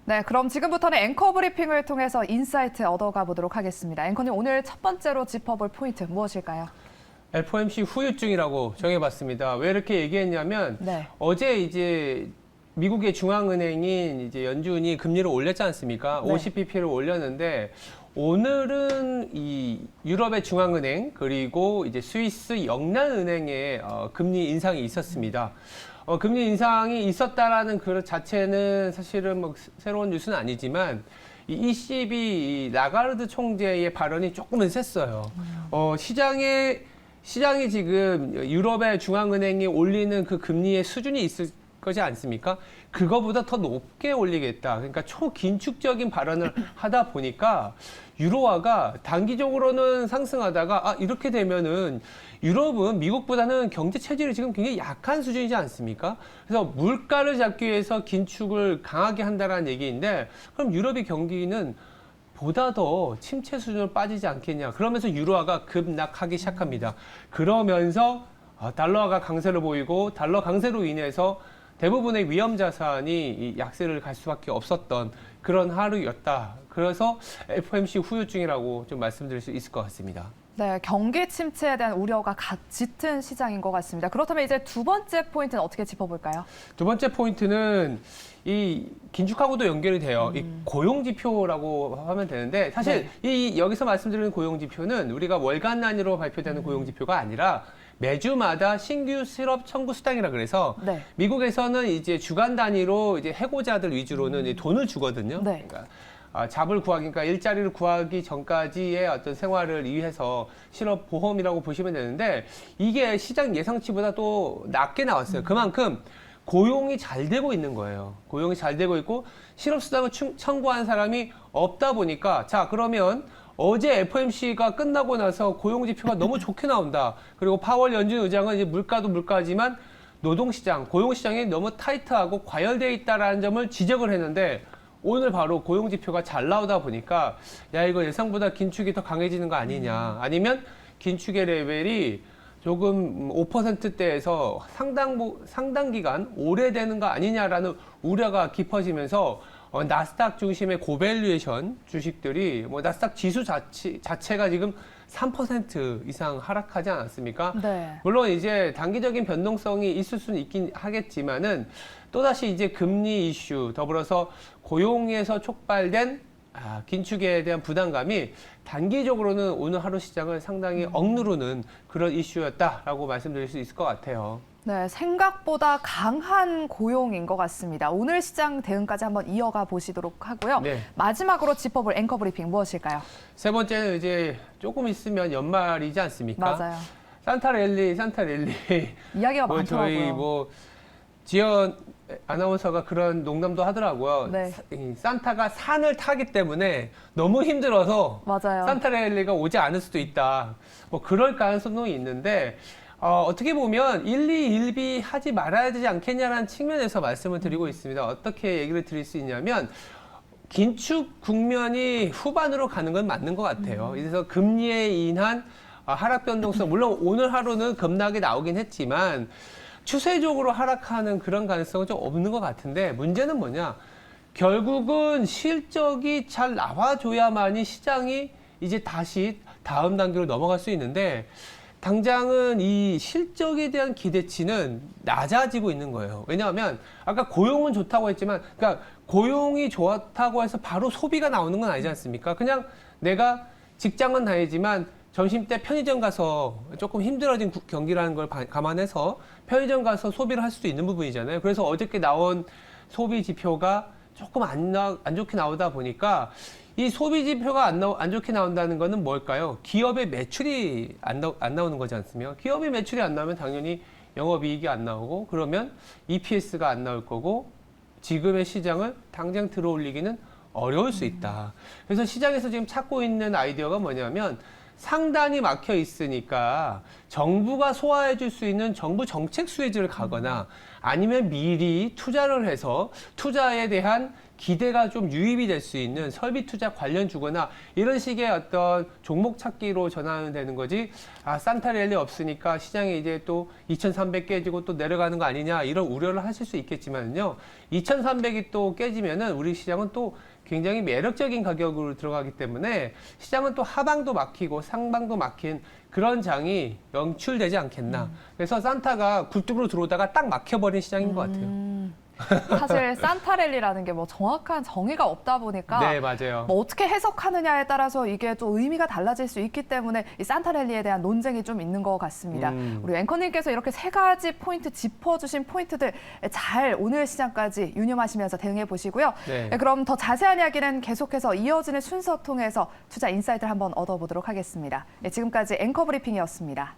네, 그럼 지금부터는 앵커 브리핑을 통해서 인사이트 얻어가 보도록 하겠습니다. 앵커님, 오늘 첫 번째로 짚어볼 포인트 무엇일까요? FOMC 후유증이라고 정해봤습니다. 왜 이렇게 얘기했냐면 네. 어제 이제 미국의 중앙은행인 이제 연준이 금리를 올렸지 않습니까? 네. 50bp를 올렸는데 오늘은 이 유럽의 중앙은행 그리고 이제 스위스 영란은행의 금리 인상이 있었습니다. 금리 인상이 있었다라는 그 자체는 사실은 뭐 새로운 뉴스는 아니지만 이 ECB 라가르드 총재의 발언이 조금은 셌어요. 시장이 지금 유럽의 중앙은행이 올리는 그 금리의 수준이 있을 거지 않습니까? 그거보다 더 높게 올리겠다. 그러니까 초긴축적인 발언을 하다 보니까 유로화가 단기적으로는 상승하다가 이렇게 되면은 유럽은 미국보다는 경제 체질이 지금 굉장히 약한 수준이지 않습니까? 그래서 물가를 잡기 위해서 긴축을 강하게 한다라는 얘기인데 그럼 유럽의 경기는 보다 더 침체 수준으로 빠지지 않겠냐. 그러면서 유로화가 급락하기 시작합니다. 그러면서 달러화가 강세를 보이고 달러 강세로 인해서 대부분의 위험 자산이 약세를 갈 수밖에 없었던 그런 하루였다. 그래서 FOMC 후유증이라고 좀 말씀드릴 수 있을 것 같습니다. 네, 경기 침체에 대한 우려가 짙은 시장인 것 같습니다. 그렇다면 이제 두 번째 포인트는 어떻게 짚어볼까요? 두 번째 포인트는 이 긴축하고도 연결이 돼요. 이 고용 지표라고 하면 되는데 사실 이 여기서 말씀드리는 고용 지표는 우리가 월간 단위로 발표되는 고용 지표가 아니라 매주마다 신규 실업 청구 수당이라 그래서 네. 미국에서는 이제 주간 단위로 이제 해고자들 위주로는 이 돈을 주거든요. 네. 그러니까 잡을 구하기, 그러니까 일자리를 구하기 전까지의 어떤 생활을 위해서 실업 보험이라고 보시면 되는데 이게 시장 예상치보다 또 낮게 나왔어요. 그만큼 고용이 잘 되고 있는 거예요. 고용이 잘 되고 있고 실업수당을 청구한 사람이 없다 보니까 자 그러면 어제 FOMC가 끝나고 나서 고용지표가 너무 좋게 나온다. 그리고 파월 연준 의장은 이제 물가도 물가지만 노동시장, 고용시장이 너무 타이트하고 과열되어 있다라는 점을 지적을 했는데 오늘 바로 고용지표가 잘 나오다 보니까 야 이거 예상보다 긴축이 더 강해지는 거 아니냐. 아니면 긴축의 레벨이 조금 5%대에서 상당 기간 오래되는 거 아니냐라는 우려가 깊어지면서 나스닥 중심의 고밸류에이션 주식들이 나스닥 지수 자체가 지금 3% 이상 하락하지 않았습니까? 네. 물론 이제 단기적인 변동성이 있을 수는 있긴 하겠지만은 또다시 이제 금리 이슈 더불어서 고용에서 촉발된 긴축에 대한 부담감이 단기적으로는 오늘 하루 시장을 상당히 억누르는 그런 이슈였다라고 말씀드릴 수 있을 것 같아요. 네, 생각보다 강한 고용인 것 같습니다. 오늘 시장 대응까지 한번 이어가 보시도록 하고요. 네. 마지막으로 짚어볼 앵커 브리핑 무엇일까요? 세 번째는 이제 조금 있으면 연말이지 않습니까? 맞아요. 산타랠리. 이야기가 저희 많더라고요. 지연 아나운서가 그런 농담도 하더라고요. 네. 산타가 산을 타기 때문에 너무 힘들어서 맞아요. 산타랠리가 오지 않을 수도 있다. 그럴 가능성이 있는데 어떻게 보면 1비 하지 말아야 되지 않겠냐라는 측면에서 말씀을 드리고 있습니다. 어떻게 얘기를 드릴 수 있냐면 긴축 국면이 후반으로 가는 건 맞는 것 같아요. 그래서 금리에 인한 하락 변동성, 물론 오늘 하루는 급락이 나오긴 했지만 추세적으로 하락하는 그런 가능성은 좀 없는 것 같은데 문제는 뭐냐? 결국은 실적이 잘 나와줘야만이 시장이 이제 다시 다음 단계로 넘어갈 수 있는데 당장은 이 실적에 대한 기대치는 낮아지고 있는 거예요. 왜냐하면 아까 고용은 좋다고 했지만 그러니까 고용이 좋다고 해서 바로 소비가 나오는 건 아니지 않습니까? 그냥 내가 직장은 다니지만 점심때 편의점 가서 조금 힘들어진 경기라는 걸 감안해서 편의점 가서 소비를 할 수도 있는 부분이잖아요. 그래서 어저께 나온 소비 지표가 조금 안 좋게 나오다 보니까 이 소비 지표가 안 좋게 나온다는 거는 뭘까요? 기업의 매출이 안 나오는 거지 않습니까? 기업의 매출이 안 나오면 당연히 영업이익이 안 나오고 그러면 EPS가 안 나올 거고 지금의 시장을 당장 들어올리기는 어려울 수 있다. 그래서 시장에서 지금 찾고 있는 아이디어가 뭐냐면 상단이 막혀 있으니까 정부가 소화해 줄 수 있는 정부 정책 수혜지를 가거나 아니면 미리 투자를 해서 투자에 대한 기대가 좀 유입이 될 수 있는 설비 투자 관련 주거나 이런 식의 어떤 종목 찾기로 전환이 되는 거지. 아, 산타랠리 없으니까 시장에 이제 또 2,300 깨지고 또 내려가는 거 아니냐 이런 우려를 하실 수 있겠지만요. 2,300이 또 깨지면은 우리 시장은 또 굉장히 매력적인 가격으로 들어가기 때문에 시장은 또 하방도 막히고 상방도 막힌 그런 장이 연출되지 않겠나. 그래서 산타가 굴뚝으로 들어오다가 딱 막혀버린 시장인 것 같아요. 사실 산타랠리라는 게 뭐 정확한 정의가 없다 보니까 네, 맞아요. 뭐 어떻게 해석하느냐에 따라서 이게 또 의미가 달라질 수 있기 때문에 이 산타랠리에 대한 논쟁이 좀 있는 것 같습니다. 우리 앵커님께서 이렇게 세 가지 포인트 짚어주신 포인트들 잘 오늘 시장까지 유념하시면서 대응해 보시고요. 네. 그럼 더 자세한 이야기는 계속해서 이어지는 순서 통해서 투자 인사이트를 한번 얻어보도록 하겠습니다. 지금까지 앵커 브리핑이었습니다.